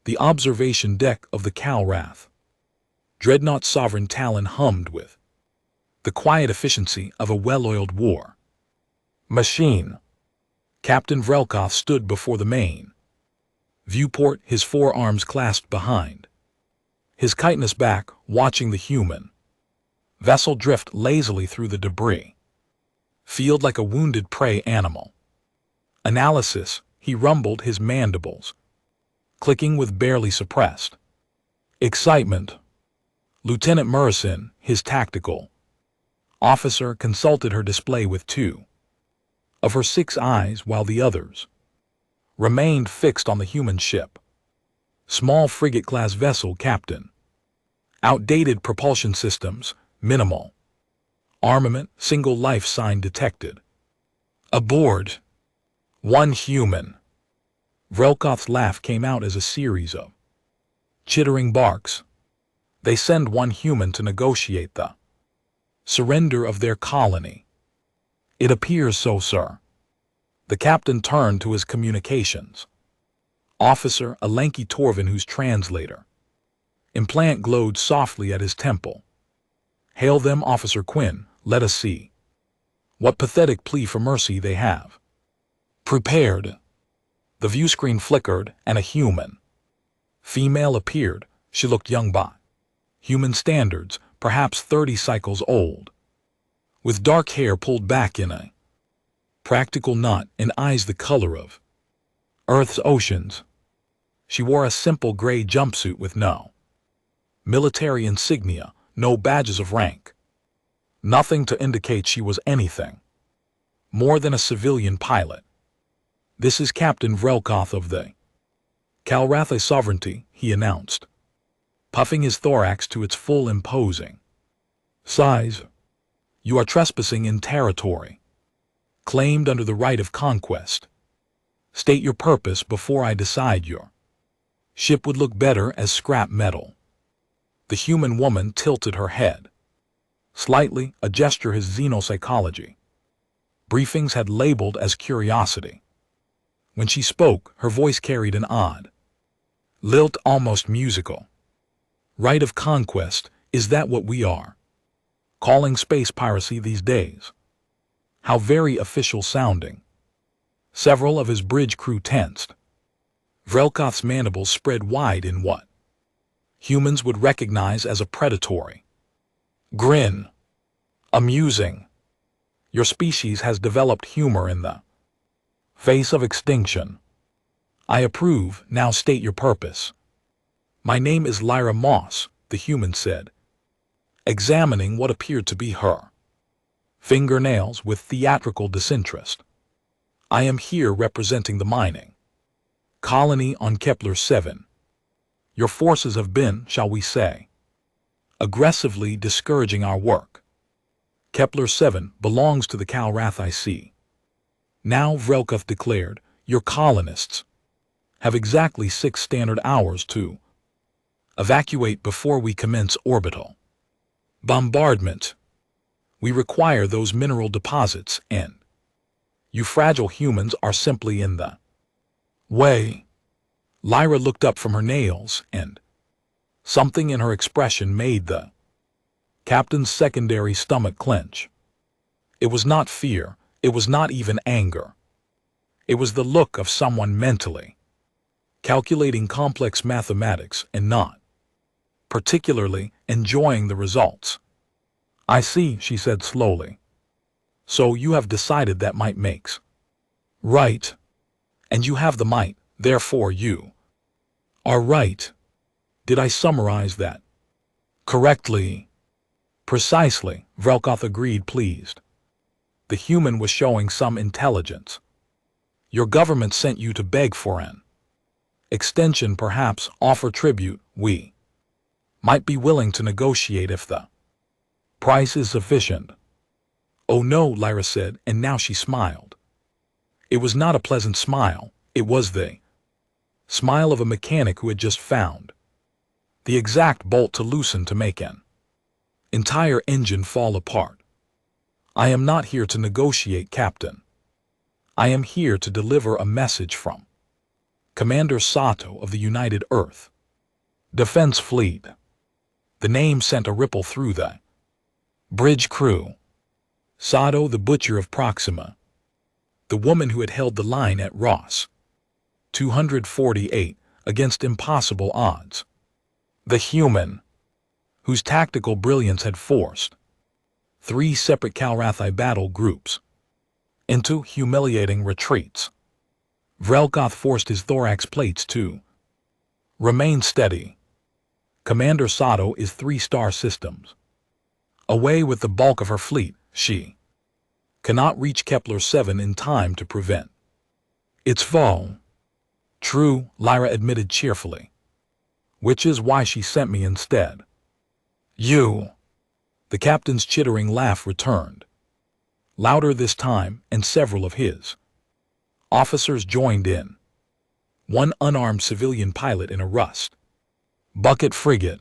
The observation deck of the Calrath. Dreadnought Sovereign Talon hummed with the quiet efficiency of a well-oiled war machine. Captain Vrelkoth stood before the main viewport, his forearms clasped behind his chitinous back, watching the human vessel drift lazily through the debris field like a wounded prey animal. Analysis, he rumbled, his mandibles clicking with barely suppressed excitement. Lieutenant Murison, his tactical officer, consulted her display with 2 of her 6 eyes while the others remained fixed on the human ship. Small frigate-class vessel, Captain. Outdated propulsion systems, minimal armament, single life sign detected. Aboard. 1 human. Vrelkoth's laugh came out as a series of chittering barks. They send 1 human to negotiate the surrender of their colony. It appears so, sir. The captain turned to his communications officer, a lanky Torvin whose translator implant glowed softly at his temple. Hail them, Officer Quinn, let us see what pathetic plea for mercy they have prepared. The view screen flickered, and a human female appeared. She looked young by human standards, perhaps 30 cycles old, with dark hair pulled back in a practical knot and eyes the color of Earth's oceans. She wore a simple gray jumpsuit with no military insignia, no badges of rank, nothing to indicate she was anything more than a civilian pilot. This is Captain Vrelkoth of the Calrath Sovereignty, he announced, puffing his thorax to its full imposing size. You are trespassing in territory claimed under the right of conquest. State your purpose before I decide your ship would look better as scrap metal. The human woman tilted her head slightly, a gesture his xenopsychology briefings had labeled as curiosity. When she spoke, her voice carried an odd lilt, almost musical. Right of conquest, is that what we are calling space piracy these days? How very official sounding. Several of his bridge crew tensed. Vrelkoth's mandibles spread wide in what humans would recognize as a predatory grin. Amusing. Your species has developed humor in the face of extinction. I approve. Now state your purpose. My name is Lyra Moss, the human said, examining what appeared to be her fingernails with theatrical disinterest. I am here representing the mining colony on Kepler 7. Your forces have been, shall we say, aggressively discouraging our work. Kepler 7 belongs to the Calrath, I see. Now, Vrelkoth declared, your colonists have exactly 6 standard hours to evacuate before we commence orbital bombardment. We require those mineral deposits, and you fragile humans are simply in the way. Lyra looked up from her nails, and something in her expression made the captain's secondary stomach clench. It was not fear, it was not even anger. It was the look of someone mentally calculating complex mathematics and not particularly enjoying the results. I see, she said slowly. So you have decided that might makes right, and you have the might, therefore you are right. Did I summarize that correctly? Precisely, Vrelkoth agreed, pleased. The human was showing some intelligence. Your government sent you to beg for an extension, perhaps offer tribute. We might be willing to negotiate if the price is sufficient. Oh no, Lyra said, and now she smiled. It was not a pleasant smile, it was the smile of a mechanic who had just found the exact bolt to loosen to make an entire engine fall apart. I am not here to negotiate, Captain. I am here to deliver a message from Commander Sato of the United Earth Defense Fleet. The name sent a ripple through the bridge crew. Sato, the butcher of Proxima. The woman who had held the line at Ross 248 against impossible odds. The human whose tactical brilliance had forced 3 separate Calrathi battle groups into humiliating retreats. Vrelkoth forced his thorax plates to remain steady. Commander Sato is 3-star systems. Away with the bulk of her fleet, she cannot reach Kepler-7 in time to prevent its fall. True, Lyra admitted cheerfully. Which is why she sent me instead. You. The captain's chittering laugh returned. Louder this time, and several of his officers joined in. One unarmed civilian pilot in a rust bucket frigate.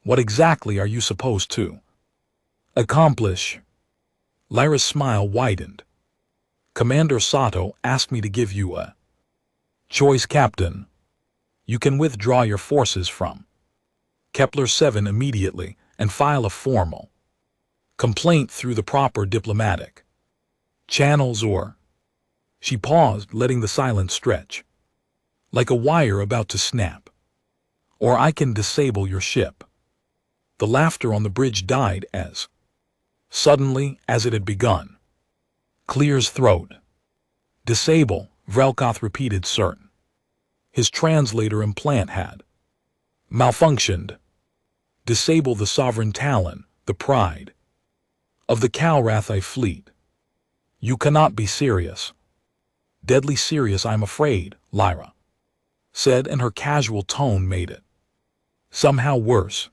What exactly are you supposed to accomplish? Lyra's smile widened. Commander Sato asked me to give you a choice, Captain. You can withdraw your forces from Kepler-7 immediately and file a formal complaint through the proper diplomatic channels, or... She paused, letting the silence stretch like a wire about to snap. Or I can disable your ship. The laughter on the bridge died as suddenly as it had begun. Clear's throat. Disable, Vrelkoth repeated, certain his translator implant had malfunctioned. Disable the sovereign Talon, the pride of the Calrathi fleet. You cannot be serious. Deadly serious, I'm afraid, Lyra said, and her casual tone made it somehow worse.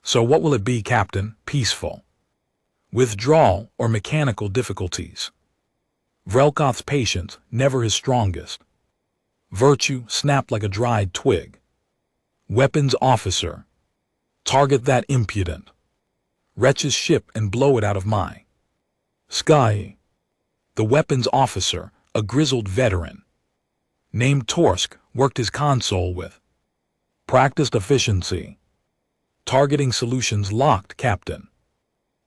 So what will it be, Captain? Peaceful withdrawal or mechanical difficulties? Vrelkoth's patience, never his strongest virtue, snapped like a dried twig. Weapons officer. Target that impudent wretch's ship and blow it out of my sky. The weapons officer, a grizzled veteran named Torsk, worked his console with practiced efficiency. Targeting solutions locked, Captain.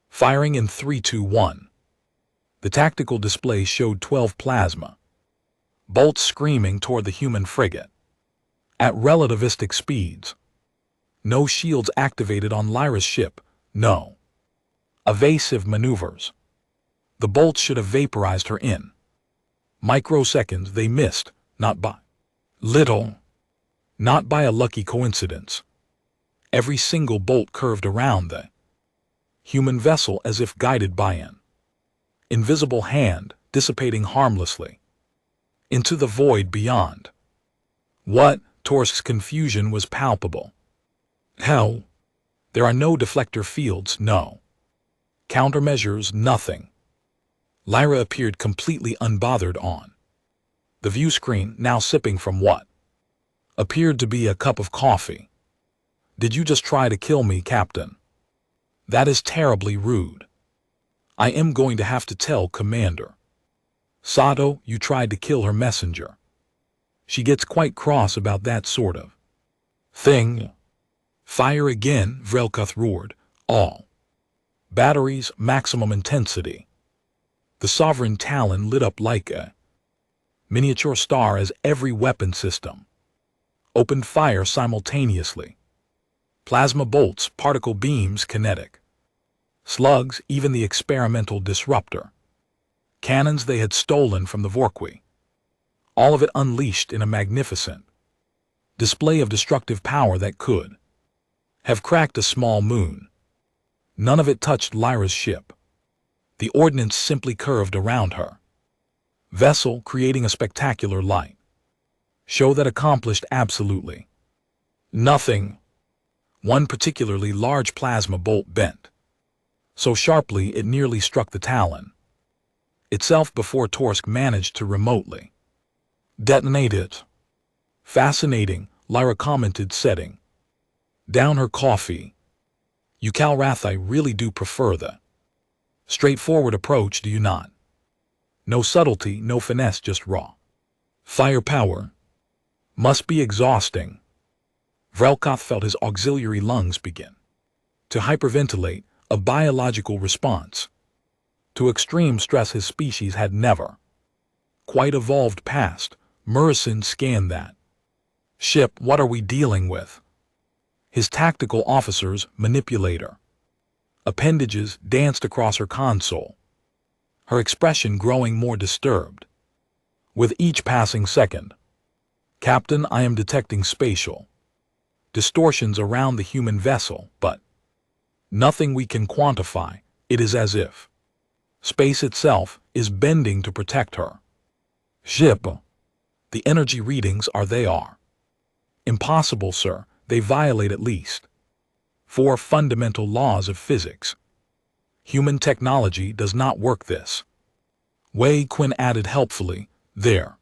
Firing in 3, 2, 1. The tactical display showed 12 plasma bolts screaming toward the human frigate at relativistic speeds. No shields activated on Lyra's ship, no evasive maneuvers. The bolts should have vaporized her in microseconds. They missed, not by little, not by a lucky coincidence. Every single bolt curved around the human vessel as if guided by an invisible hand, dissipating harmlessly into the void beyond. What? Torsk's confusion was palpable. How? There are no deflector fields, no countermeasures, nothing. Lyra appeared completely unbothered on the view screen, now sipping from what appeared to be a cup of coffee. Did you just try to kill me, Captain? That is terribly rude. I am going to have to tell Commander Sato you tried to kill her messenger. She gets quite cross about that sort of thing. Fire again, Vrelkoth roared. All batteries, maximum intensity. The sovereign Talon lit up like a miniature star as every weapon system opened fire simultaneously. Plasma bolts, particle beams, kinetic slugs, even the experimental disruptor cannons they had stolen from the Vorkwi. All of it unleashed in a magnificent display of destructive power that could have cracked a small moon. None of it touched Lyra's ship. The ordnance simply curved around her vessel, creating a spectacular light show that accomplished absolutely nothing. One particularly large plasma bolt bent so sharply it nearly struck the Talon itself before Torsk managed to remotely detonate it. Fascinating, Lyra commented, setting down her coffee. You Calrathi really do prefer the straightforward approach, do you not? No subtlety, no finesse, just raw firepower. Must be exhausting. Vrelkoth felt his auxiliary lungs begin to hyperventilate, a biological response to extreme stress his species had never quite evolved past. Murison scanned that ship. What are we dealing with? His tactical officer's manipulator appendages danced across her console, her expression growing more disturbed with each passing second. Captain, I am detecting spatial distortions around the human vessel, but nothing we can quantify. It is as if space itself is bending to protect her ship. The energy readings they are impossible, sir. They violate at least 4 fundamental laws of physics. Human technology does not work this way. Quinn added helpfully, their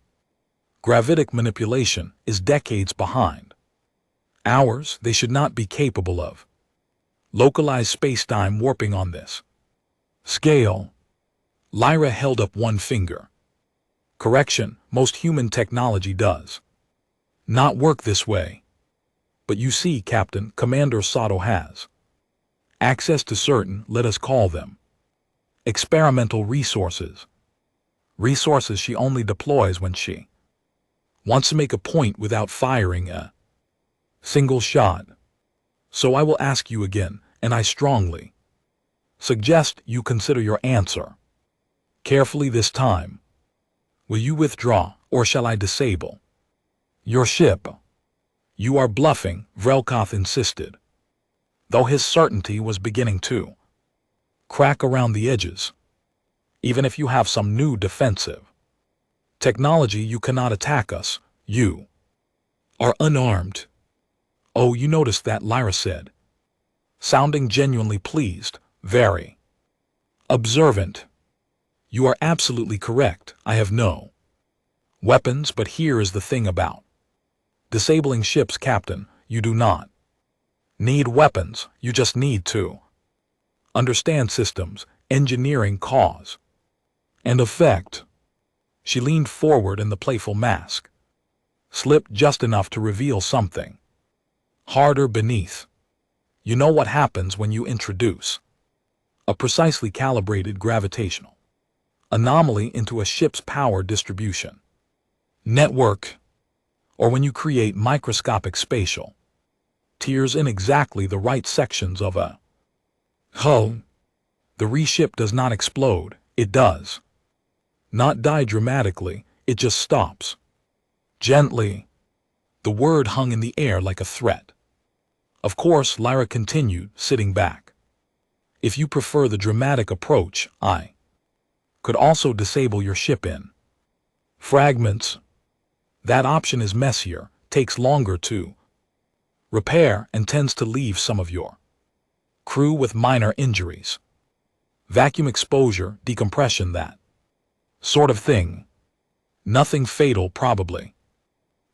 gravitic manipulation is decades behind ours. They should not be capable of localized space-time warping on this scale. Lyra held up one finger. Correction, most human technology does not work this way. But you see, Captain, Commander Sato has access to certain, let us call them, experimental resources. Resources she only deploys when she wants to make a point without firing a single shot. So I will ask you again, and I strongly suggest you consider your answer carefully this time. Will you withdraw, or shall I disable your ship? You are bluffing, Vrelkoth insisted, though his certainty was beginning to crack around the edges. Even if you have some new defensive technology, you cannot attack us. You are unarmed. Oh, you noticed that, Lyra said, sounding genuinely pleased, very observant. You are absolutely correct. I have no weapons, but here is the thing about disabling ships, Captain. You do not need weapons. You just need to understand systems, engineering, cause and effect. She leaned forward and the playful mask slipped just enough to reveal something harder beneath. You know what happens when you introduce a precisely calibrated gravitational anomaly into a ship's power distribution network, or when you create microscopic spatial tears in exactly the right sections of a hull. The reship does not explode. It does not die dramatically. It just stops gently. The word hung in the air like a threat. Of course, Lyra continued, sitting back. If you prefer the dramatic approach, I could also disable your ship in fragments. That option is messier, takes longer to repair, and tends to leave some of your crew with minor injuries. Vacuum exposure, decompression, that sort of thing. Nothing fatal probably,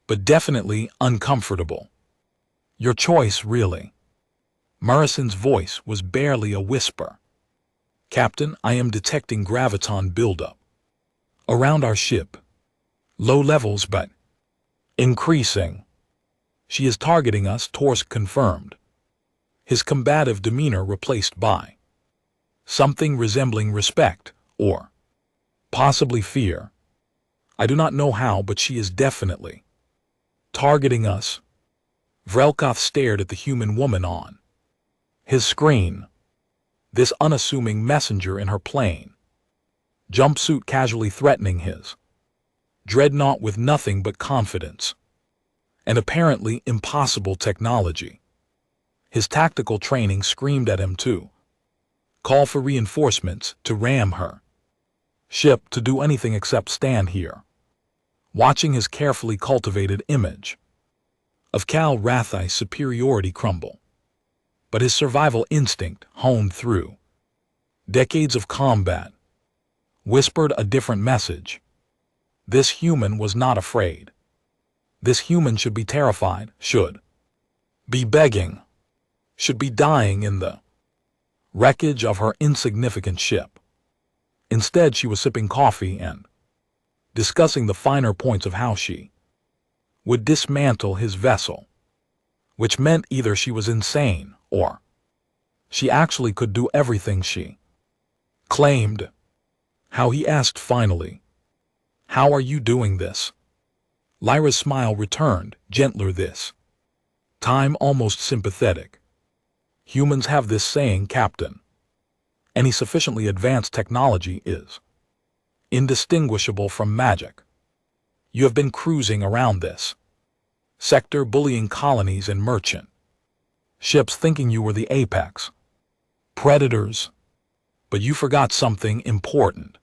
but definitely uncomfortable. Your choice, really. Murison's voice was barely a whisper. Captain, I am detecting graviton buildup around our ship. Low levels, but increasing. She is targeting us, Torsk confirmed, his combative demeanor replaced by something resembling respect, or possibly fear. I do not know how, but she is definitely targeting us. Vrelkoth stared at the human woman on his screen, this unassuming messenger in her plain jumpsuit casually threatening his dreadnought with nothing but confidence and apparently impossible technology. His tactical training screamed at him to call for reinforcements to ram her ship, to do anything except stand here, watching his carefully cultivated image of Kal Rathai's superiority crumble. But his survival instinct, honed through decades of combat, whispered a different message. This human was not afraid. This human should be terrified, should be begging, should be dying in the wreckage of her insignificant ship. Instead, she was sipping coffee and discussing the finer points of how she would dismantle his vessel, which meant either she was insane or she actually could do everything she claimed. How, he asked finally. How are you doing this? Lyra's smile returned, gentler this time, almost sympathetic. Humans have this saying, Captain. Any sufficiently advanced technology is indistinguishable from magic. You have been cruising around this sector, bullying colonies and merchant ships, thinking you were the apex predators. But you forgot something important.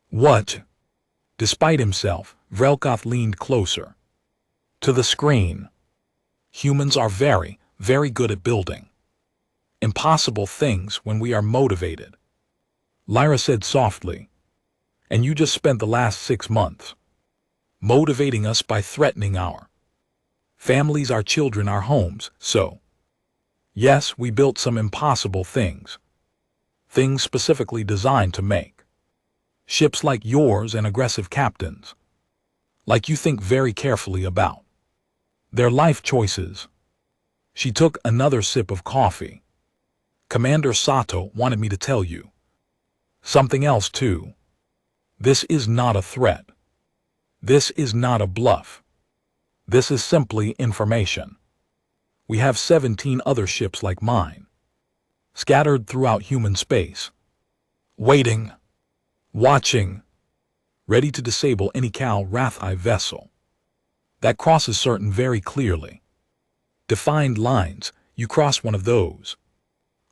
What? Despite himself, Vrelkoth leaned closer to the screen. Humans are very, very good at building impossible things when we are motivated, Lyra said softly. And you just spent the last 6 months motivating us by threatening our families, our children, our homes. So, yes, we built some impossible things. Things specifically designed to make ships like yours and aggressive captains, like you, think very carefully about their life choices. She took another sip of coffee. Commander Sato wanted me to tell you something else too. This is not a threat. This is not a bluff. This is simply information. We have 17 other ships like mine, scattered throughout human space, waiting, watching, ready to disable any Kal Rathi vessel that crosses certain very clearly defined lines. You crossed one of those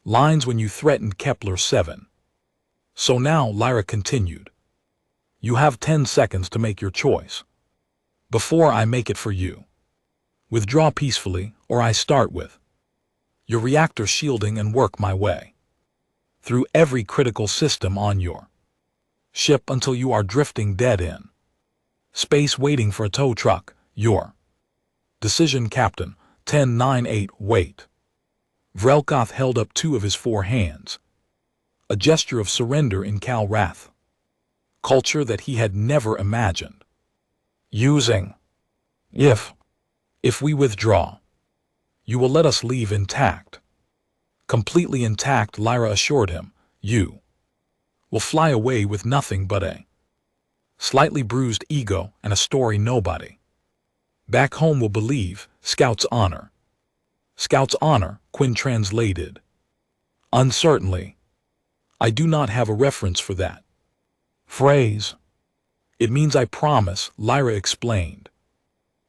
lines when you threatened Kepler 7. So now, Lyra continued, you have 10 seconds to make your choice before I make it for you. Withdraw peacefully, or I start with your reactor shielding and work my way through every critical system on your ship until you are drifting dead in space, waiting for a tow truck. Your decision, Captain. 10, 9, 8, wait. Vrelkoth held up 2 of his 4 hands, a gesture of surrender in Kal Rath culture that he had never imagined using. If we withdraw, you will let us leave intact. Completely intact, Lyra assured him. You will fly away with nothing but a slightly bruised ego and a story nobody back home will believe. Scout's honor. Scout's honor, Quinn translated uncertainly. I do not have a reference for that phrase. It means I promise, Lyra explained.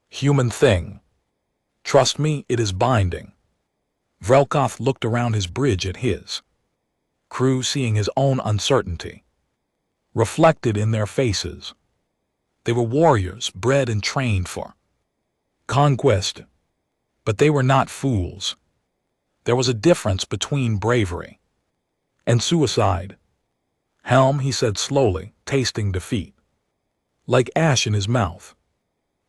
Human thing. Trust me, it is binding. Vrelkoth looked around his bridge at his crew, seeing his own uncertainty reflected in their faces. They were warriors, bred and trained for conquest, but they were not fools. There was a difference between bravery and suicide. Helm, he said slowly, tasting defeat like ash in his mouth.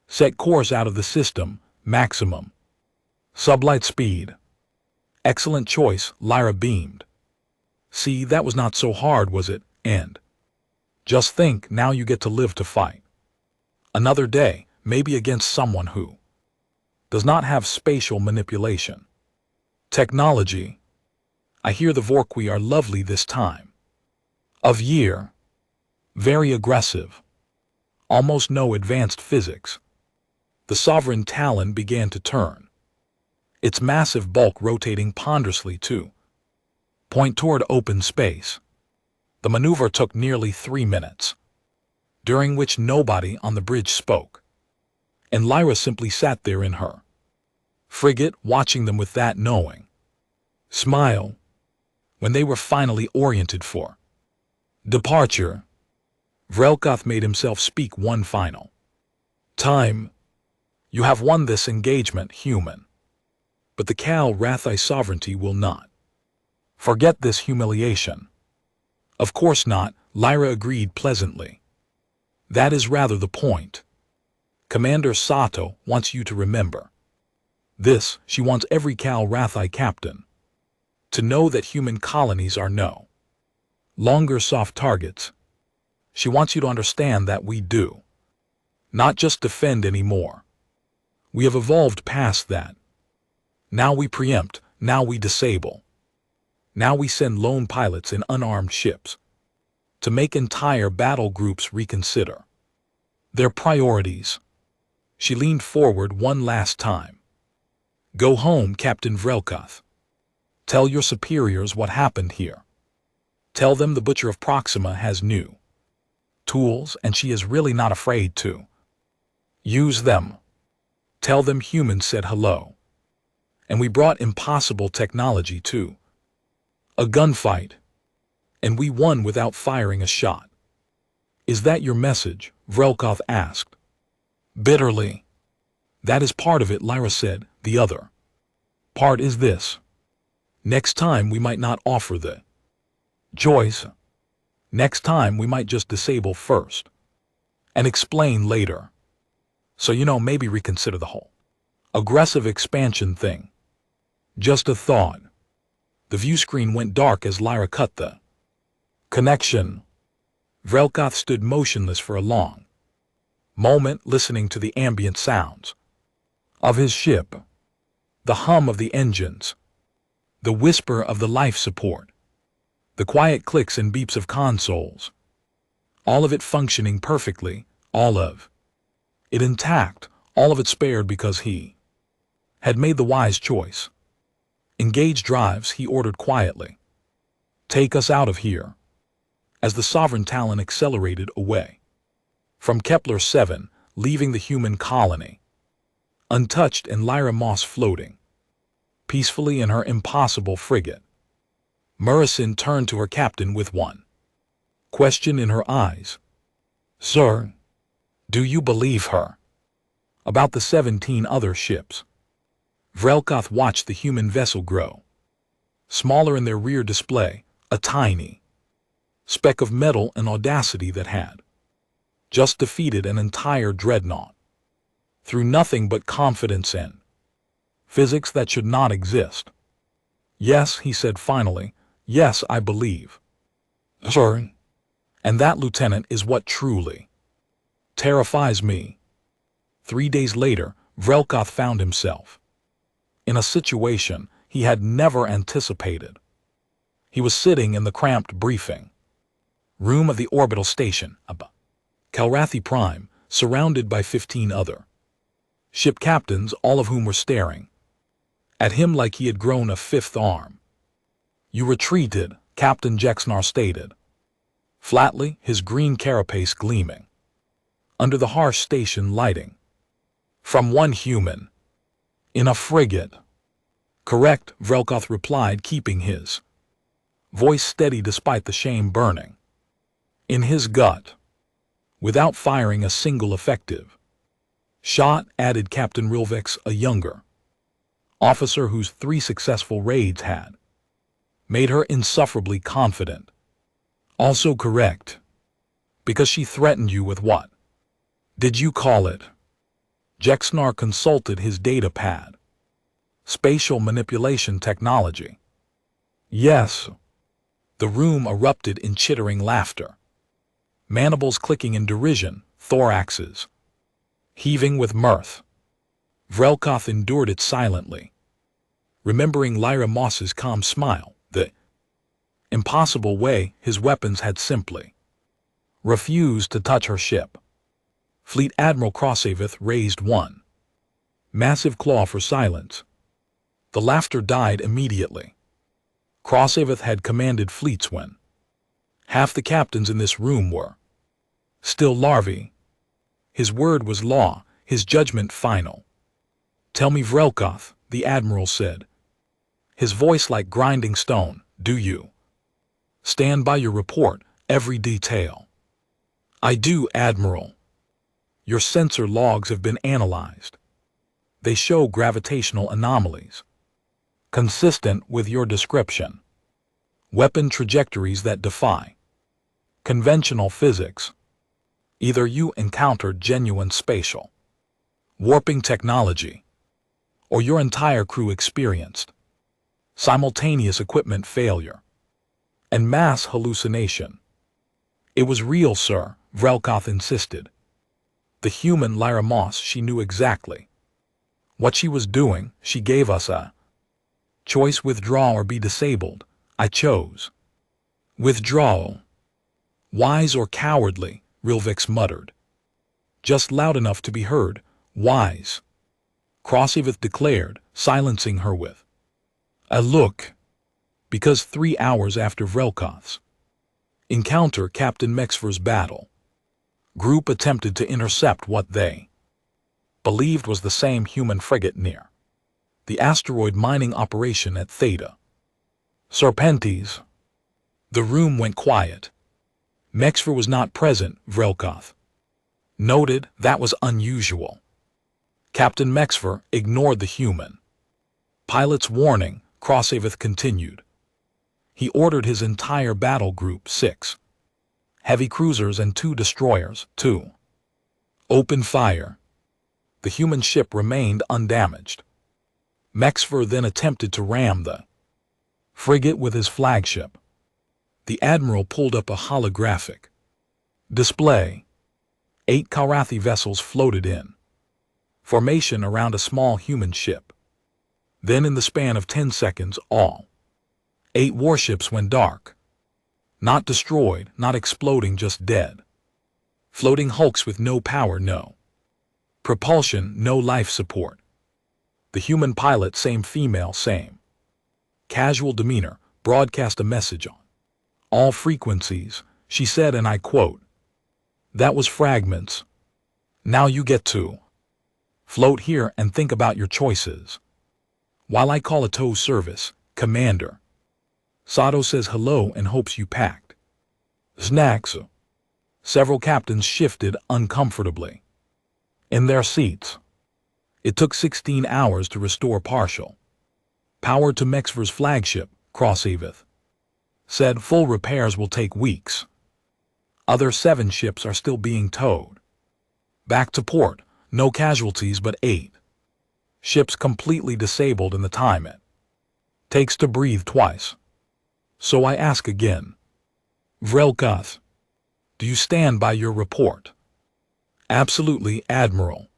Set course out of the system, maximum sublight speed. Excellent choice, Lyra beamed. See, that was not so hard, was it? And just think, now you get to live to fight another day, maybe against someone who does not have spatial manipulation technology. I hear the Vorqui are lovely this time of year. Very aggressive. Almost no advanced physics. The sovereign Talon began to turn, its massive bulk rotating ponderously to point toward open space. The maneuver took nearly 3 minutes, during which nobody on the bridge spoke, and Lyra simply sat there in her frigate, watching them with that knowing smile. When they were finally oriented for departure, Vrelkoth made himself speak one final time. You have won this engagement, human. But the Kal Rathi sovereignty will not forget this humiliation. Of course not, Lyra agreed pleasantly. That is rather the point. Commander Sato wants you to remember this. She wants every Kal Rathi captain to know that human colonies are no longer soft targets. She wants you to understand that we do not just defend anymore. We have evolved past that. Now we preempt, now we disable. Now we send lone pilots in unarmed ships to make entire battle groups reconsider their priorities. She leaned forward one last time. Go home, Captain Vrelkoth. Tell your superiors what happened here. Tell them the Butcher of Proxima has new tools and she is really not afraid to use them. Tell them humans said hello. And we brought impossible technology too. A gunfight. And we won without firing a shot. Is that your message? Vrelkoth asked. Bitterly. That is part of it, Lyra said. The other part is this. Next time we might not offer the choice. Next time we might just disable first and explain later. So maybe reconsider the whole aggressive expansion thing. Just a thought. The view screen went dark as Lyra cut the connection. Vrelkoth stood motionless for a long moment, listening to the ambient sounds of his ship, the hum of the engines, the whisper of the life support, the quiet clicks and beeps of consoles, all of it functioning perfectly, all of it intact, all of it spared because he had made the wise choice. Engage drives, he ordered quietly. Take us out of here. As the Sovereign Talon accelerated away from Kepler 7, leaving the human colony untouched and Lyra Moss floating peacefully in her impossible frigate. Murison turned to her captain with one question in her eyes. Sir, do you believe her about the 17 other ships? Vrelkoth watched the human vessel grow smaller in their rear display, a tiny speck of metal and audacity that had just defeated an entire dreadnought through nothing but confidence in physics that should not exist. Yes, he said finally, yes, I believe. Sir, and that, Lieutenant, is what truly terrifies me. 3 days later, Vrelkoth found himself in a situation he had never anticipated. He was sitting in the cramped briefing room of the orbital station above Calrathi Prime, surrounded by 15 other ship captains, all of whom were staring at him like he had grown a fifth arm. You retreated, Captain Jexnar stated, flatly, his green carapace gleaming under the harsh station lighting. From one human in a frigate. Correct, Vrelkoth replied, keeping his voice steady despite the shame burning in his gut. Without firing a single effective shot, added Captain Rilvex, a younger officer whose 3 successful raids had made her insufferably confident. Also correct, because she threatened you with what did you call it? Jexnar consulted his data pad. Spatial manipulation technology. Yes. The room erupted in chittering laughter. Mandibles clicking in derision, thoraxes heaving with mirth. Vrelkoth endured it silently, remembering Lyra Moss's calm smile, the impossible way his weapons had simply refused to touch her ship. Fleet Admiral Crossavith raised one massive claw for silence. The laughter died immediately. Crossavith had commanded fleets when half the captains in this room were still larvae. His word was law, his judgment final. Tell me, Vrelkoth, the Admiral said, his voice like grinding stone, do you stand by your report, every detail? I do, Admiral. Your sensor logs have been analyzed. They show gravitational anomalies consistent with your description. Weapon trajectories that defy conventional physics. Either you encountered genuine spatial warping technology, or your entire crew experienced simultaneous equipment failure and mass hallucination. It was real, sir, Vrelkoth insisted. The human Lyra Moss she knew exactly What she was doing, she gave us a choice: withdraw or be disabled. I chose withdrawal. Wise or cowardly, Rilvix muttered. Just loud enough to be heard. Wise, Krosevith declared, silencing her with a look. Because 3 hours after Vrelkoth's encounter, Captain Mexfer's battle group attempted to intercept what they believed was the same human frigate near the asteroid mining operation at Theta Serpentis. The room went quiet. Mexfer was not present, Vrelkoth noted. That was unusual. Captain Mexfer ignored the human pilot's warning, Krosevith continued. He ordered his entire battle group, 6 heavy cruisers and 2 destroyers, to open fire. The human ship remained undamaged. Mexfer then attempted to ram the frigate with his flagship. The admiral pulled up a holographic display. 8 Kalrathi vessels floated in formation around a small human ship. Then in the span of 10 seconds, all 8 warships went dark. Not destroyed, not exploding, just dead. Floating hulks with no power, no propulsion, no life support. The human pilot, same female, same casual demeanor, broadcast a message on all frequencies. She said, and I quote, "That was fragments. Now you get to float here and think about your choices. While I call a tow service, Commander Sato says hello and hopes you packed snacks." Several captains shifted uncomfortably in their seats. It took 16 hours to restore partial power to Mexfer's flagship, Krosevith said. Full repairs will take weeks. Other 7 ships are still being towed back to port. No casualties, but 8 ships completely disabled in the time it takes to breathe twice. So I ask again, Vrelkoth, do you stand by your report? Absolutely, Admiral.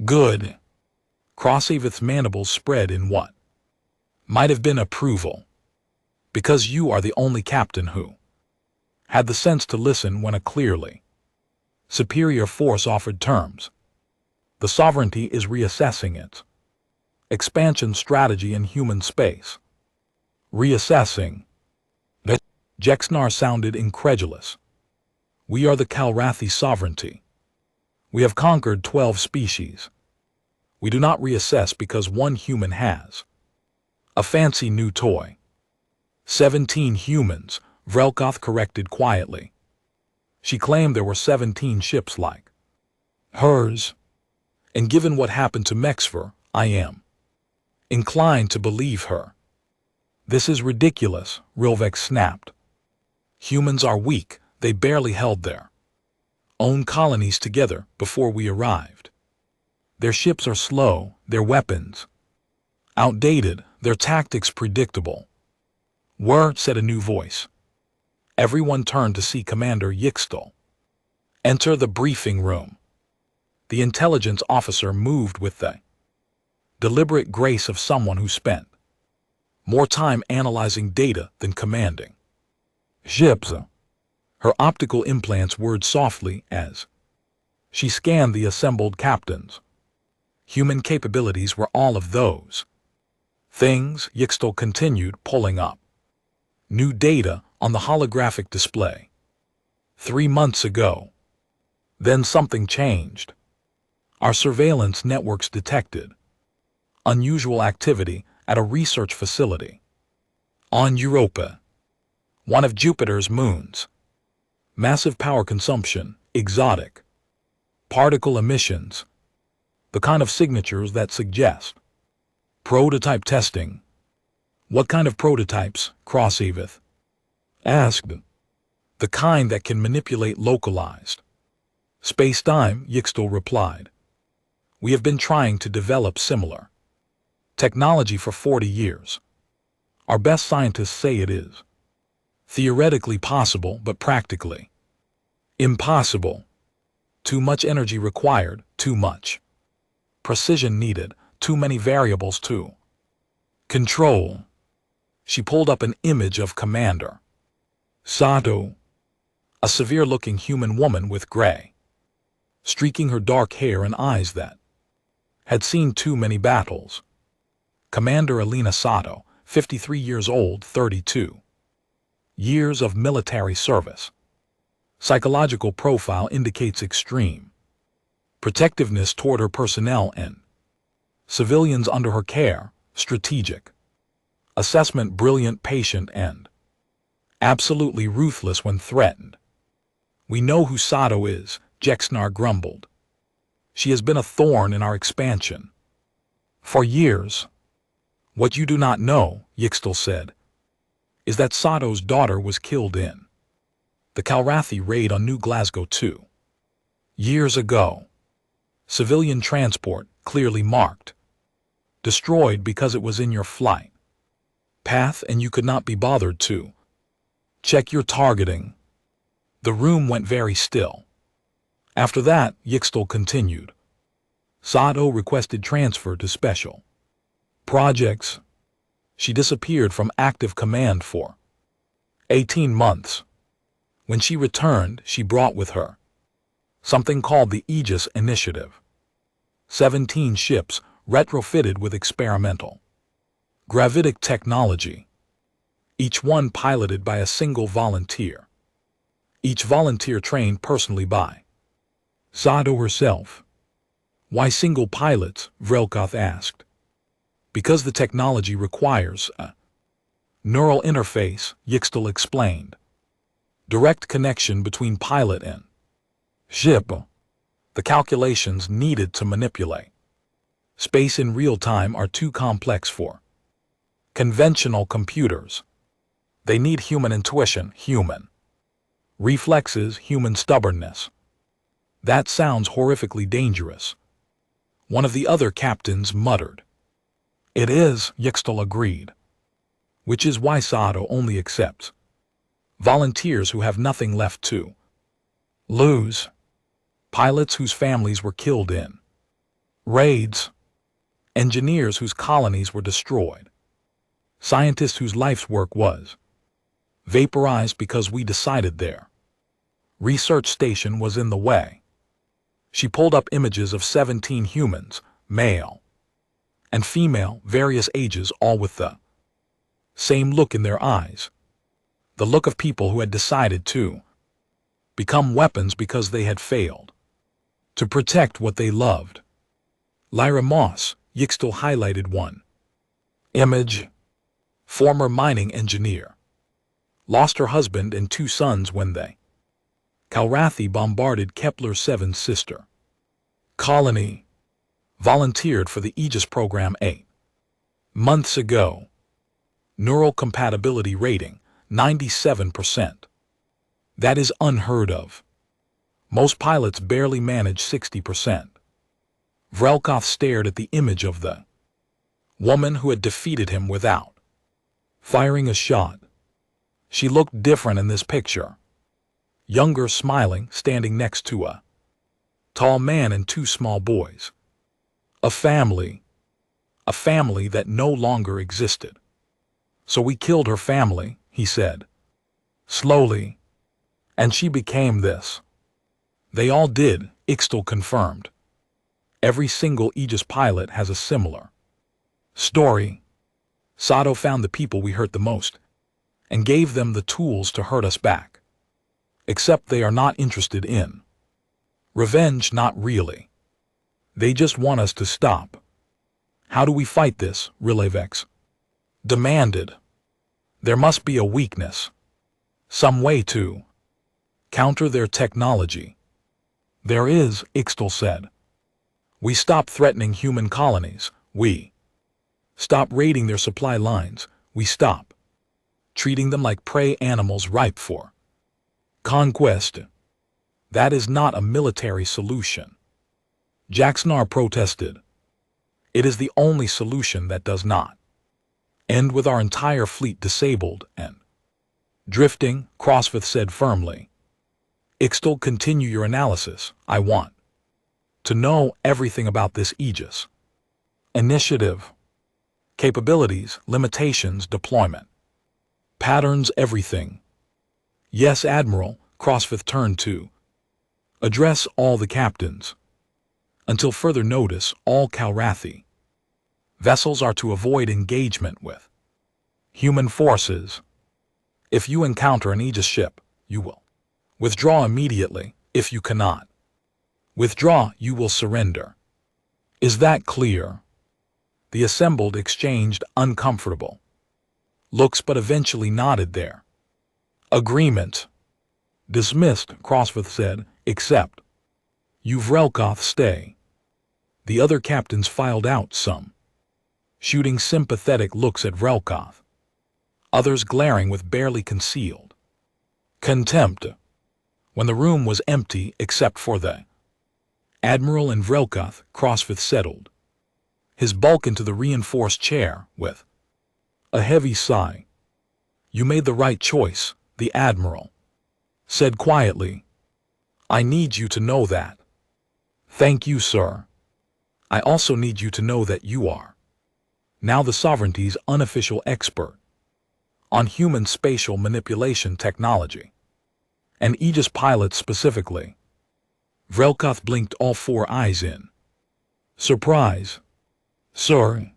Good. Krosevith's mandibles spread in what might have been approval. Because you are the only captain who had the sense to listen when a clearly superior force offered terms. The sovereignty is reassessing its expansion strategy in human space. Reassessing? That Jexnar sounded incredulous. We are the Kalrathi sovereignty. We have conquered 12 species. We do not reassess because one human has a fancy new toy. 17 humans, Vrelkoth corrected quietly. She claimed there were 17 ships like hers. And given what happened to Mexfer, I am inclined to believe her. This is ridiculous, Rilvex snapped. Humans are weak. They barely held their own colonies together before we arrived. Their ships are slow, their weapons outdated, their tactics predictable. Said a new voice. Everyone turned to see Commander Yixtal enter the briefing room. The intelligence officer moved with the deliberate grace of someone who spent more time analyzing data than commanding ships. Her optical implants whirred softly as she scanned the assembled captains. Human capabilities were all of those things, Yixtal continued, pulling up new data on the holographic display. 3 months ago. Then something changed. Our surveillance networks detected unusual activity at a research facility on Europa, one of Jupiter's moons. Massive power consumption, exotic particle emissions, the kind of signatures that suggest prototype testing. What kind of prototypes? Krosevith asked. The kind that can manipulate localized space-time, Yixtal replied. We have been trying to develop similar technology for 40 years. Our best scientists say it is theoretically possible, but practically impossible. Too much energy required, too much precision needed, too many variables to control. She pulled up an image of Commander Sato, a severe-looking human woman with gray, streaking her dark hair and eyes that had seen too many battles. Commander Alina Sato, 53 years old, 32 years of military service. Psychological profile indicates extreme protectiveness toward her personnel and civilians under her care. Strategic assessment, brilliant, patient, and absolutely ruthless when threatened. We know who Sato is, Jexnar grumbled. She has been a thorn in our expansion for years. What you do not know, Yixtel said, is that Sato's daughter was killed in the Calrathi raid on New Glasgow 2 years ago. Civilian transport, clearly marked, destroyed because it was in your flight path and you could not be bothered to check your targeting. The room went very still. After that, Yixtel continued. Sato requested transfer to special projects. She disappeared from active command for 18 months. When she returned, she brought with her something called the Aegis Initiative. 17 ships retrofitted with experimental gravitic technology, each one piloted by a single volunteer. Each volunteer trained personally by Sato herself. Why single pilots? Vrelkoth asked. Because the technology requires a neural interface, Yixtel explained. Direct connection between pilot and ship. The calculations needed to manipulate space in real time are too complex for conventional computers. They need human intuition, human reflexes, human stubbornness. That sounds horrifically dangerous. One of the other captains muttered. It is, Yixtel agreed. Which is why Sato only accepts volunteers who have nothing left to lose. Pilots whose families were killed in raids. Engineers whose colonies were destroyed. Scientists whose life's work was vaporized because we decided their research station was in the way. She pulled up images of 17 humans, male and female, various ages, all with the same look in their eyes. The look of people who had decided to become weapons because they had failed to protect what they loved. Lyra Moss, Yixtel highlighted one image. Former mining engineer. Lost her husband and 2 sons when they Calrathi bombarded Kepler-7's sister colony. Volunteered for the Aegis program 8 months ago. Neural compatibility rating, 97%. That is unheard of. Most pilots barely manage 60%. Vrelkoth stared at the image of the woman who had defeated him without firing a shot. She looked different in this picture. Younger, smiling, standing next to a tall man and 2 small boys. A family that no longer existed. So we killed her family, he said, slowly, and she became this. They all did, Yixtel confirmed. Every single Aegis pilot has a similar story. Sato found the people we hurt the most and gave them the tools to hurt us back. Except they are not interested in revenge, not really. They just want us to stop. How do we fight this? Rilevex demanded. There must be a weakness. Some way to counter their technology. There is, Yixtel said. We stop threatening human colonies. We stop raiding their supply lines. We stop treating them like prey animals ripe for conquest. That is not a military solution. Jexnar protested. It is the only solution that does not end with our entire fleet disabled and drifting, Crossfith said firmly. Yixtel, continue your analysis. I want to know everything about this Aegis Initiative. Capabilities, limitations, deployment. Patterns, everything. Yes, Admiral, Crossfith turned to. Address all the captains. Until further notice, all Calrathi. Vessels are to avoid engagement with human forces. If you encounter an Aegis ship, you will withdraw immediately. If you cannot withdraw, you will surrender. Is that clear? The assembled exchanged uncomfortable looks but eventually nodded their agreement. Dismissed, Crossfith said, except you, Vrelkoth, stay. The other captains filed out, some shooting sympathetic looks at Vrelkoth, others glaring with barely concealed contempt. When the room was empty except for the Admiral and Vrelkoth, Crossfith settled his bulk into the reinforced chair with a heavy sigh. You made the right choice, the Admiral said quietly. I need you to know that. Thank you, sir. I also need you to know that you are now the Sovereignty's unofficial expert on human spatial manipulation technology, and Aegis pilots specifically. Vrelkoth blinked all four eyes in surprise. Sir,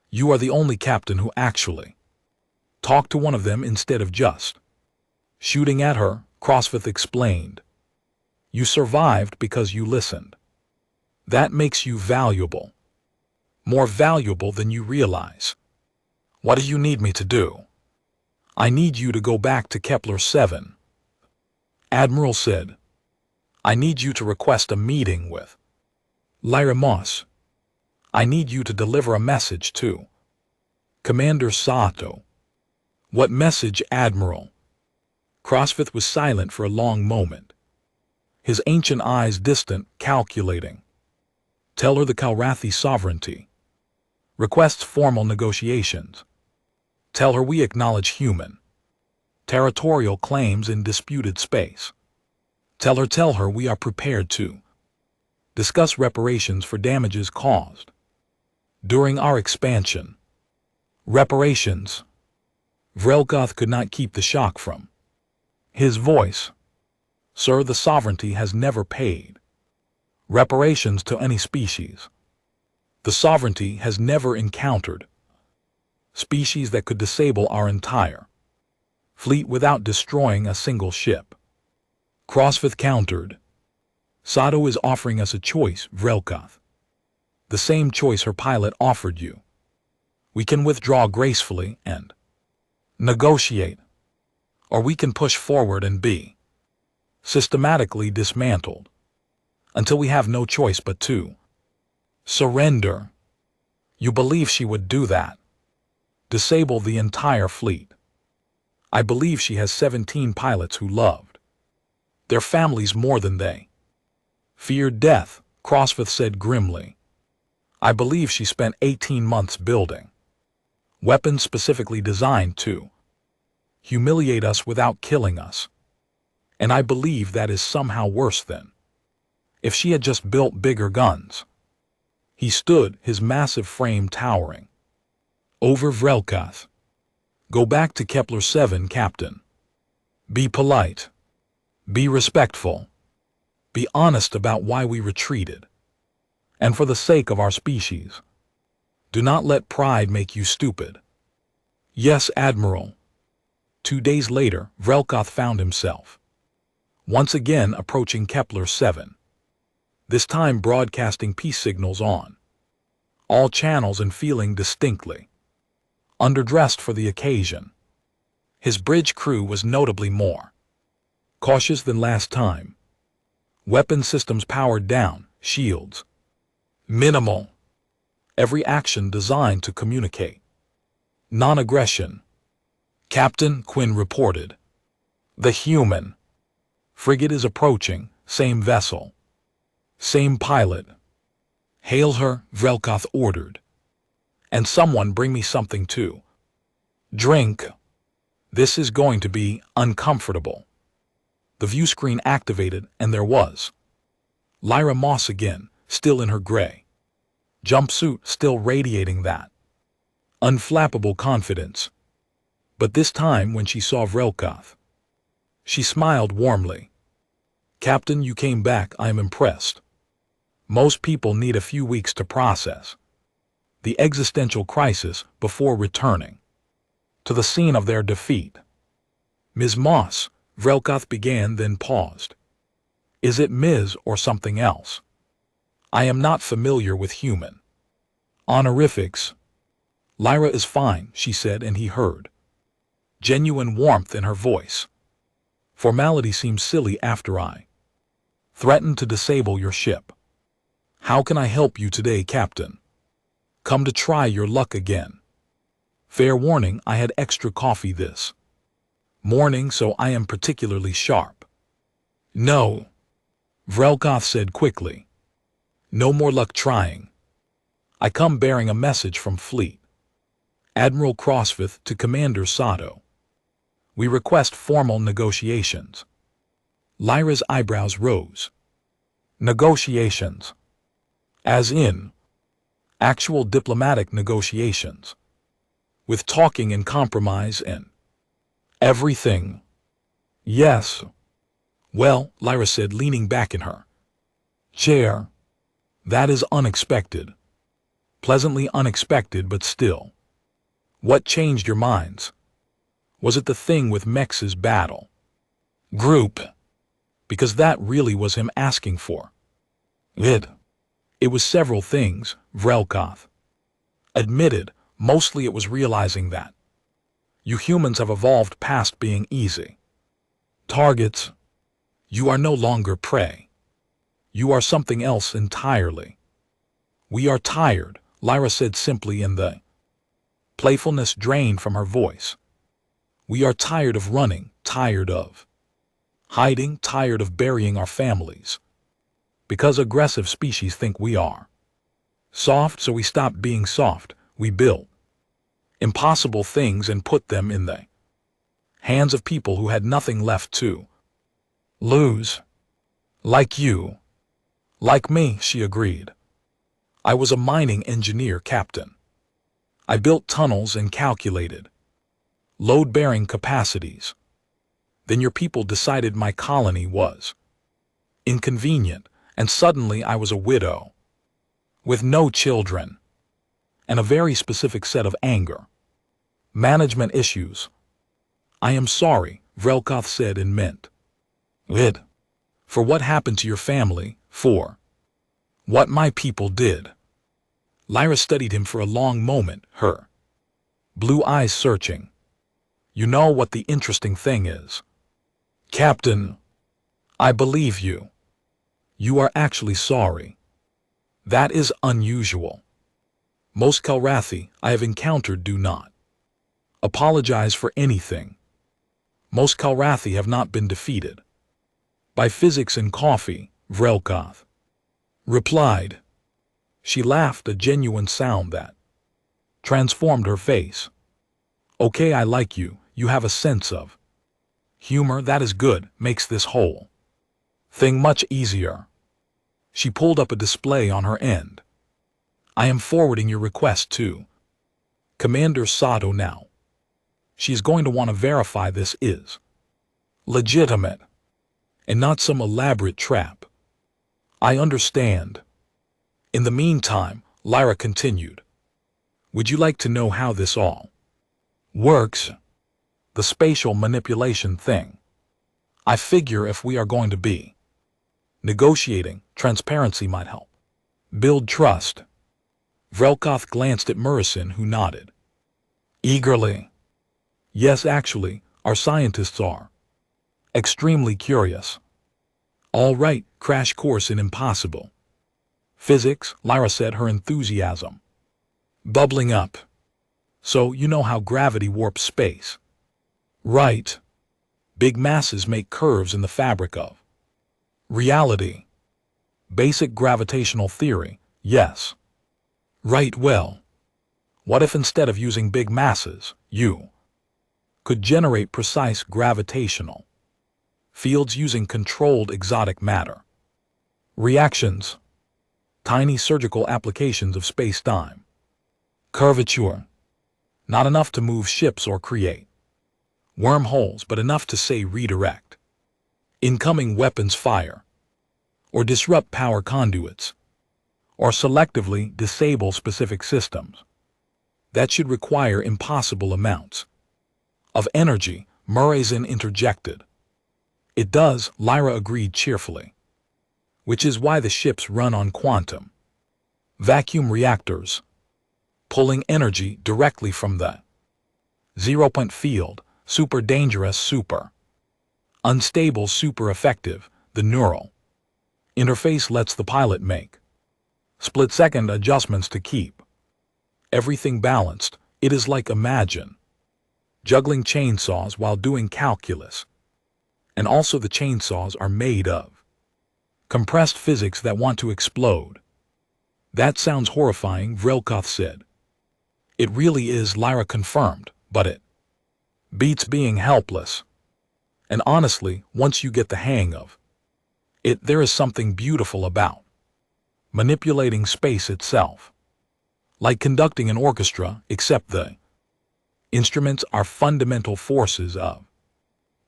you are the only captain who actually talked to one of them instead of just shooting at her, Crossfith explained. You survived because you listened. That makes you valuable. More valuable than you realize. What do you need me to do? I need you to go back to Kepler 7. Admiral said. I need you to request a meeting with Lyra Moss. I need you to deliver a message to Commander Sato. What message, Admiral? Crossfith was silent for a long moment, his ancient eyes distant, calculating. Tell her the Calrathi sovereignty requests formal negotiations. Tell her we acknowledge human territorial claims in disputed space. Tell her we are prepared to discuss reparations for damages caused during our expansion. Reparations. Vrelkoth could not keep the shock from his voice. Sir, the Sovereignty has never paid reparations to any species. The Sovereignty has never encountered species that could disable our entire fleet without destroying a single ship. Crossfith countered. Sato is offering us a choice, Vrelkoth. The same choice her pilot offered you. We can withdraw gracefully and negotiate, or we can push forward and be systematically dismantled until we have no choice but to surrender. You believe she would do that? Disable the entire fleet? I believe she has 17 pilots who loved their families more than they feared death, Crossfith said grimly. I believe she spent 18 months building weapons specifically designed to humiliate us without killing us. And I believe that is somehow worse than if she had just built bigger guns. He stood, his massive frame towering over Vrelkoth. Go back to Kepler 7, Captain. Be polite. Be respectful. Be honest about why we retreated. And for the sake of our species, do not let pride make you stupid. Yes, Admiral. 2 days later, Vrelkoth found himself once again approaching Kepler 7. This time broadcasting peace signals on all channels and feeling distinctly underdressed for the occasion. His bridge crew was notably more cautious than last time. Weapon systems powered down, shields minimal. Every action designed to communicate non-aggression. Captain, Quinn reported. The human frigate is approaching, same vessel, same pilot. Hail her, Vrelkoth ordered. And someone bring me something to drink. This is going to be uncomfortable. The view screen activated and there was Lyra Moss again, still in her gray jumpsuit still radiating that unflappable confidence. But this time when she saw Vrelkoth, she smiled warmly. Captain, you came back, I am impressed. Most people need a few weeks to process the existential crisis before returning to the scene of their defeat. Ms. Moss, Vrelkoth began, then paused. Is it Ms. or something else? I am not familiar with human honorifics. Lyra is fine, she said, and he heard genuine warmth in her voice. Formality seems silly after I threatened to disable your ship. How can I help you today, Captain? Come to try your luck again. Fair warning, I had extra coffee this morning, so I am particularly sharp. No, Vrelkoth said quickly. No more luck trying. I come bearing a message from Fleet Admiral Crossfith to Commander Sato. We request formal negotiations. Lyra's eyebrows rose. Negotiations? As in actual diplomatic negotiations, with talking and compromise and everything? Yes. Well, Lyra said, leaning back in her chair, that is unexpected. Pleasantly unexpected, but still. What changed your minds? Was it the thing with Mex's battle group? Because that really was him asking for it. It was several things, Vrelkoth admitted. Mostly it was realizing that you humans have evolved past being easy targets. You are no longer prey. You are something else entirely. We are tired, Lyra said simply, and the playfulness drained from her voice. We are tired of running, tired of hiding, tired of burying our families. Because aggressive species think we are soft, so we stopped being soft. We built impossible things and put them in the hands of people who had nothing left to lose. Like you. Like me, she agreed. I was a mining engineer, Captain. I built tunnels and calculated load-bearing capacities. Then your people decided my colony was inconvenient, and suddenly I was a widow with no children and a very specific set of anger management issues. I am sorry, Vrelkoth said, and meant it. For what happened to your family, for what my people did. Lyra studied him for a long moment, her blue eyes searching. You know what the interesting thing is? Captain, I believe you. You are actually sorry. That is unusual. Most Kilrathi I have encountered do not apologize for anything. Most Kilrathi have not been defeated by physics and coffee, Vrelkoth replied. She laughed, a genuine sound that transformed her face. Okay, I like you. You have a sense of humor. That is good. Makes this whole thing much easier. She pulled up a display on her end. I am forwarding your request to Commander Sato now. She's going to want to verify this is legitimate and not some elaborate trap. I understand. In the meantime, Lyra continued, would you like to know how this all works? The spatial manipulation thing. I figure if we are going to be negotiating, transparency might help build trust. Vrelkoth glanced at Murison, who nodded eagerly. Yes, actually, our scientists are extremely curious. All right, crash course in impossible physics, Lyra said, her enthusiasm bubbling up. So you know how gravity warps space, right? Big masses make curves in the fabric of reality. Basic gravitational theory, yes. Right, well, what if instead of using big masses, you could generate precise gravitational fields using controlled exotic matter reactions? tiny surgical applications of space-time. Curvature. Not enough to move ships or create wormholes, but enough to, say, redirect incoming weapons fire, or disrupt power conduits, or selectively disable specific systems. That should require impossible amounts of energy, Murrayson interjected. It does, Lyra agreed cheerfully. Which is why the ships run on quantum vacuum reactors, pulling energy directly from the zero-point field, super dangerous, super unstable, super effective. The neural interface lets the pilot make split-second adjustments to keep everything balanced. It is like, imagine juggling chainsaws while doing calculus. And also the chainsaws are made of compressed physics that want to explode. That sounds horrifying, Vrelkoth said. It really is, Lyra confirmed, but it beats being helpless. And honestly, once you get the hang of it, there is something beautiful about manipulating space itself. Like conducting an orchestra, except the instruments are fundamental forces of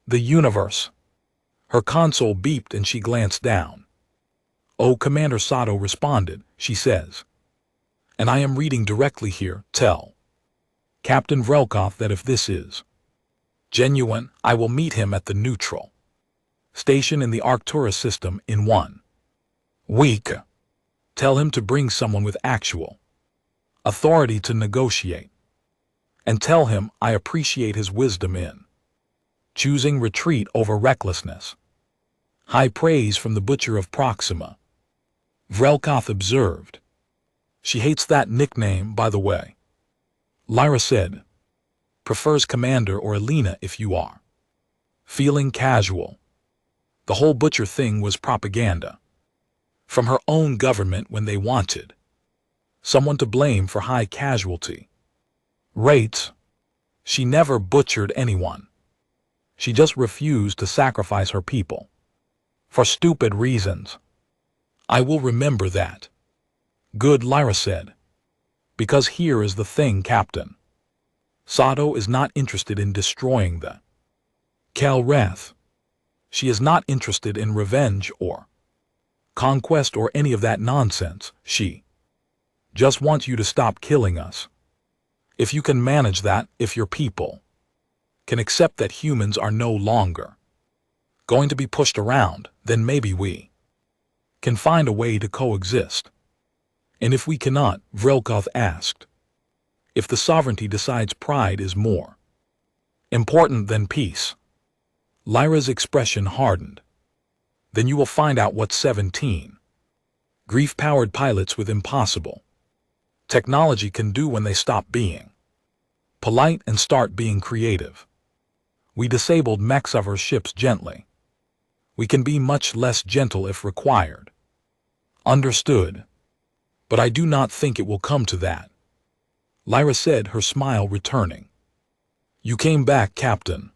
the universe. Her console beeped and she glanced down. Oh, Commander Sato responded, she says. And I am reading directly here. Tell Captain Vrelkoth that if this is genuine, I will meet him at the neutral station in the Arcturus system in 1 week. Tell him to bring someone with actual authority to negotiate. And tell him I appreciate his wisdom in choosing retreat over recklessness. High praise from the Butcher of Proxima, Vrelkoth observed. She hates that nickname, by the way, Lyra said. Prefers Commander or Alina if you are feeling casual. The whole Butcher thing was propaganda from her own government when they wanted someone to blame for high casualty rates. She never butchered anyone. She just refused to sacrifice her people for stupid reasons. I will remember that. Good, Lyra said. Because here is the thing, Captain. Sato is not interested in destroying the Kal'Rath. She is not interested in revenge or conquest or any of that nonsense. She just wants you to stop killing us. If you can manage that, if your people can accept that humans are no longer going to be pushed around, then maybe we can find a way to coexist. And if we cannot, Vrelkoth asked, if the sovereignty decides pride is more important than peace. Lyra's expression hardened. Then you will find out what 17 grief-powered pilots with impossible technology can do when they stop being polite and start being creative. We disabled mechs of our ships gently. We can be much less gentle if required. Understood. But I do not think it will come to that, Lyra said, her smile returning. You came back, Captain.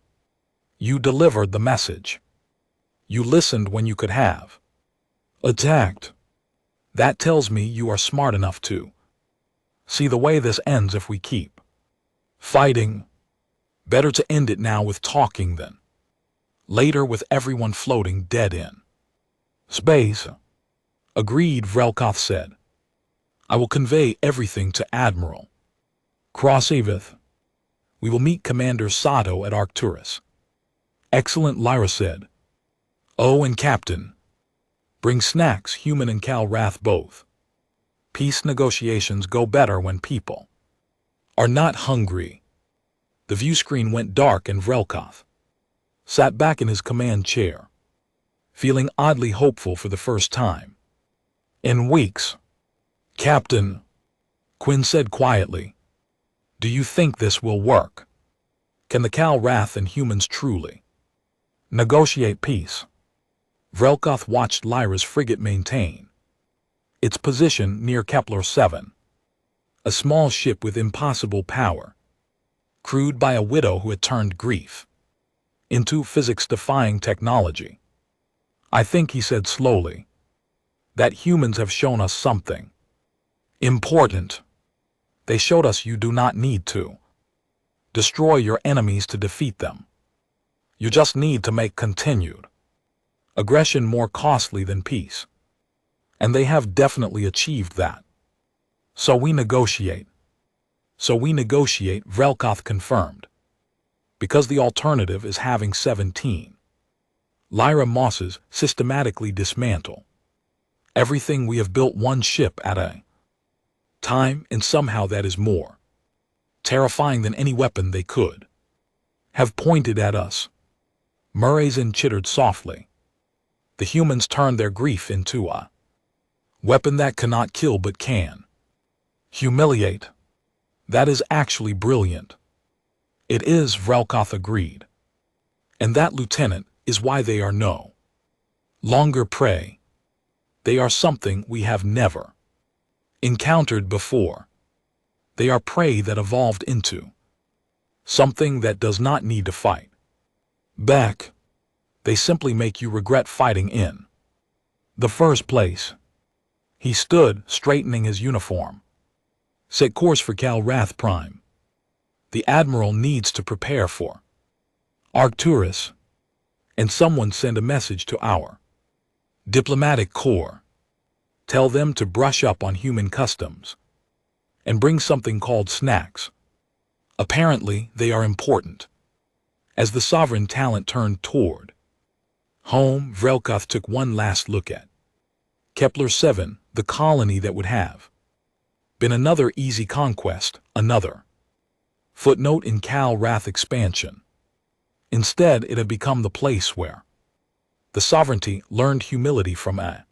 You delivered the message. You listened when you could have attacked. That tells me you are smart enough to see the way this ends if we keep fighting. Better to end it now with talking than later with everyone floating dead in space. Agreed, Vrelkoth said. I will convey everything to Admiral Crossavith. We will meet Commander Sato at Arcturus. Excellent, Lyra said. Oh, and Captain, bring snacks, human and Kal'Rath both. Peace negotiations go better when people are not hungry. The view screen went dark and Vrelkoth sat back in his command chair, feeling oddly hopeful for the first time in weeks. Captain, Quinn said quietly, do you think this will work? Can the Kal'Rath and humans truly negotiate peace? Vrelkoth watched Lyra's frigate maintain its position near Kepler-7, a small ship with impossible power, crewed by a widow who had turned grief into physics-defying technology. I think, he said slowly, that humans have shown us something important. They showed us you do not need to destroy your enemies to defeat them. You just need to make continued aggression more costly than peace. And they have definitely achieved that. So we negotiate. Vrelkoth confirmed. Because the alternative is having 17 Lyra Mosses systematically dismantle everything we have built one ship at a time, and somehow that is more terrifying than any weapon they could have pointed at us. Murrayson chittered softly. The humans turned their grief into a weapon that cannot kill but can humiliate. That is actually brilliant. It is, Vrelkoth agreed. And that, Lieutenant, is why they are no longer prey. They are something we have never encountered before. They are prey that evolved into something that does not need to fight back. They simply make you regret fighting in the first place. He stood, straightening his uniform. Set course for Calrath Prime. The Admiral needs to prepare for Arcturus. And someone send a message to our diplomatic corps. Tell them to brush up on human customs and bring something called snacks. Apparently, they are important. As the Sovereign Talent turned toward home, Vrelkoth took one last look at Kepler 7, the colony that would have been another easy conquest, another footnote in Calrath expansion. Instead, it had become the place where the sovereignty learned humility from a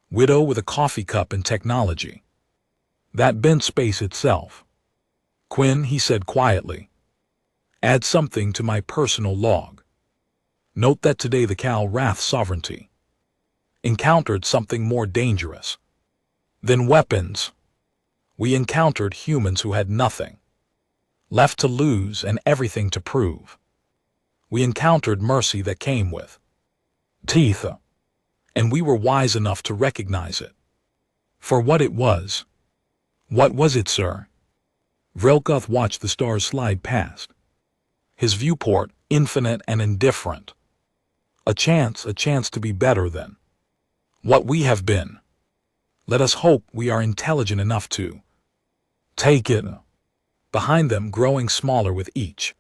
widow with a coffee cup and technology that bent space itself. Quinn, he said quietly, add something to my personal log. Note that today the Calrath sovereignty encountered something more dangerous than weapons. We encountered humans who had nothing left to lose and everything to prove. We encountered mercy that came with teeth, and we were wise enough to recognize it for what it was. What was it, sir? Vrelkoth watched the stars slide past. His viewport, infinite and indifferent. A chance to be better than what we have been. Let us hope we are intelligent enough to take it. Behind them, growing smaller with each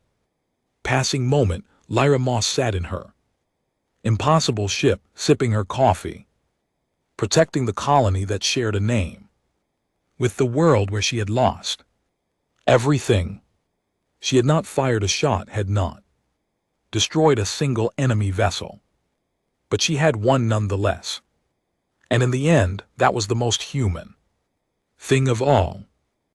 passing moment, Lyra Moss sat in her impossible ship, sipping her coffee, protecting the colony that shared a name with the world where she had lost everything. She had not fired a shot, had not destroyed a single enemy vessel, but she had one nonetheless. And in the end, that was the most human thing of all.